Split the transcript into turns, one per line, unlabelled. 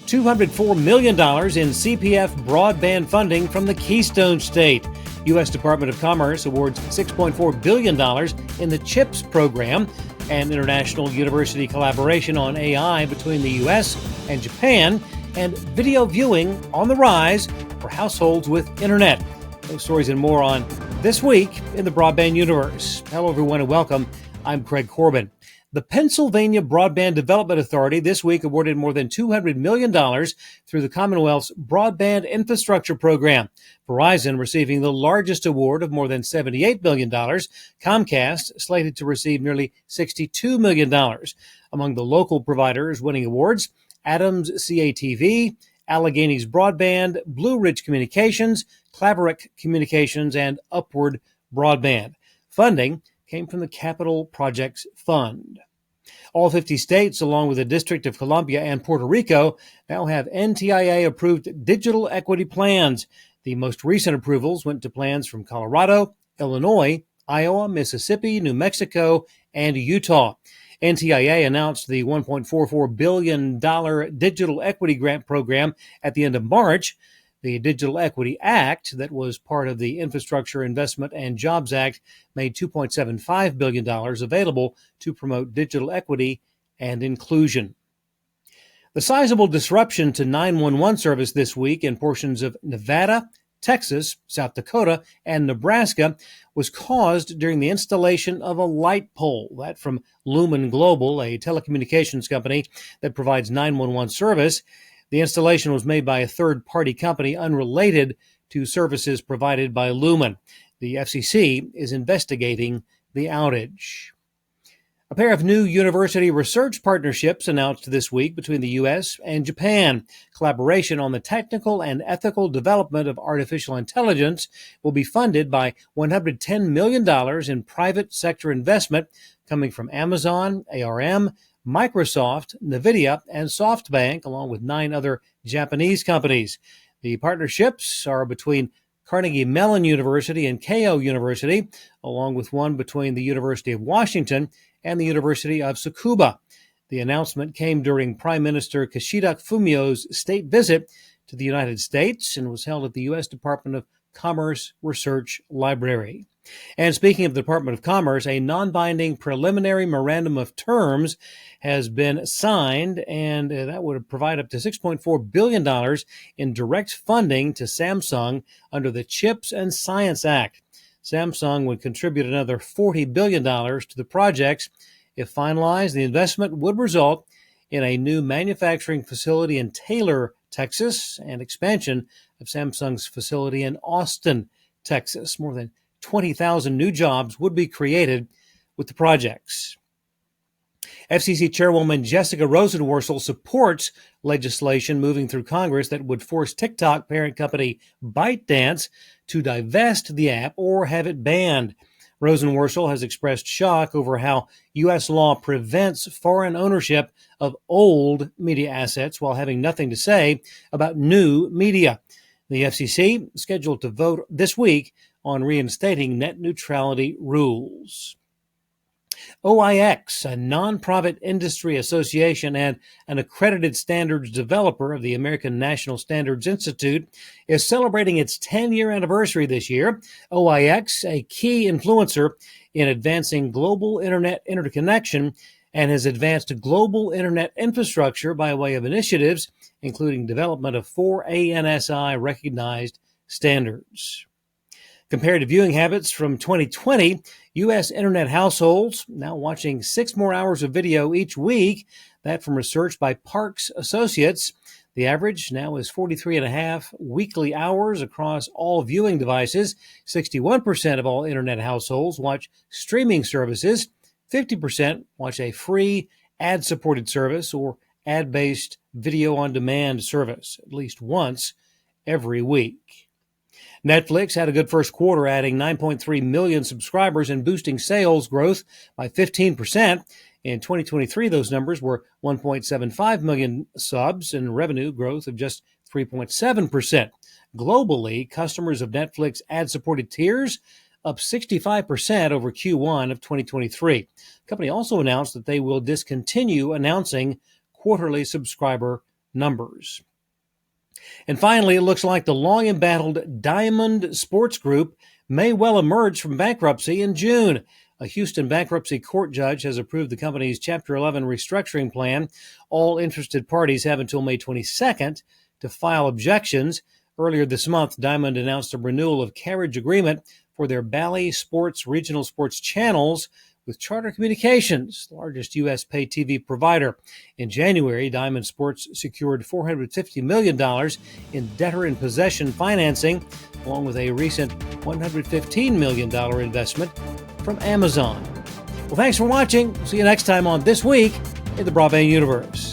$204 million in CPF broadband funding from the Keystone State. U.S. Department of Commerce awards $6.4 billion in the CHIPS program, and international university collaboration on AI between the U.S. and Japan, and video viewing on the rise for households with internet. Those stories and more on This Week in the Broadband Universe. Hello, everyone, and welcome. I'm Craig Corbin. The Pennsylvania Broadband Development Authority this week awarded more than $200 million through the Commonwealth's Broadband Infrastructure Program. Verizon receiving the largest award of more than $78 million. Comcast slated to receive nearly $62 million. Among the local providers winning awards, Adams CATV, Alleghenies Broadband, Blue Ridge Communications, Claverick Communications, and Upward Broadband. Funding came from the Capital Projects Fund. All 50 states, along with the District of Columbia and Puerto Rico, now have NTIA-approved digital equity plans. The most recent approvals went to plans from Colorado, Illinois, Iowa, Mississippi, New Mexico, and Utah. NTIA announced the $1.44 billion digital equity grant program at the end of March. The Digital Equity Act, that was part of the Infrastructure Investment and Jobs Act, made $2.75 billion available to promote digital equity and inclusion. The sizable disruption to 911 service this week in portions of Nevada, Texas, South Dakota, and Nebraska was caused during the installation of a light pole. That from Lumen Global, a telecommunications company that provides 911 service. The installation was made by a third-party company unrelated to services provided by Lumen. The FCC is investigating the outage. A pair of new university research partnerships announced this week between the U.S. and Japan. Collaboration on the technical and ethical development of artificial intelligence will be funded by $110 million in private sector investment coming from Amazon, ARM, Microsoft, NVIDIA, and SoftBank, along with 9 other Japanese companies. The partnerships are between Carnegie Mellon University and Keio University, along with one between the University of Washington and the University of Tsukuba. The announcement came during Prime Minister Kishida Fumio's state visit to the United States and was held at the U.S. Department of Commerce Research Library. And speaking of the Department of Commerce, a non-binding preliminary memorandum of terms has been signed, and that would provide up to $6.4 billion in direct funding to Samsung under the CHIPS and Science Act. Samsung would contribute another $40 billion to the projects. If finalized, the investment would result in a new manufacturing facility in Taylor, Texas, and expansion of Samsung's facility in Austin, Texas. More than 20,000 new jobs would be created with the projects. FCC Chairwoman Jessica Rosenworcel supports legislation moving through Congress that would force TikTok parent company ByteDance to divest the app or have it banned. Rosenworcel has expressed shock over how U.S. law prevents foreign ownership of old media assets while having nothing to say about new media. The FCC is scheduled to vote this week on reinstating net neutrality rules. OIX, a nonprofit industry association and an accredited standards developer of the American National Standards Institute, is celebrating its 10-year anniversary this year. OIX, a key influencer in advancing global internet interconnection, and has advanced global internet infrastructure by way of initiatives, including development of 4 ANSI-recognized standards. Compared to viewing habits from 2020, U.S. internet households now watching 6 more hours of video each week. That from research by Parks Associates. The average now is 43.5 weekly hours across all viewing devices. 61% of all internet households watch streaming services. 50% watch a free ad-supported service or ad-based video-on-demand service at least once every week. Netflix had a good first quarter, adding 9.3 million subscribers and boosting sales growth by 15%. In 2023, those numbers were 1.75 million subs and revenue growth of just 3.7%. Globally, customers of Netflix ad-supported tiers up 65% over Q1 of 2023. The company also announced that they will discontinue announcing quarterly subscriber numbers. And finally, it looks like the long-embattled Diamond Sports Group may well emerge from bankruptcy in June. A Houston bankruptcy court judge has approved the company's Chapter 11 restructuring plan. All interested parties have until May 22nd to file objections. Earlier this month, Diamond announced a renewal of carriage agreement for their Bally Sports regional sports channels with Charter Communications, the largest U.S. pay TV provider. In January, Diamond Sports secured $450 million in debtor-in-possession financing, along with a recent $115 million investment from Amazon. Well, thanks for watching. See you next time on This Week in the Broadband Universe.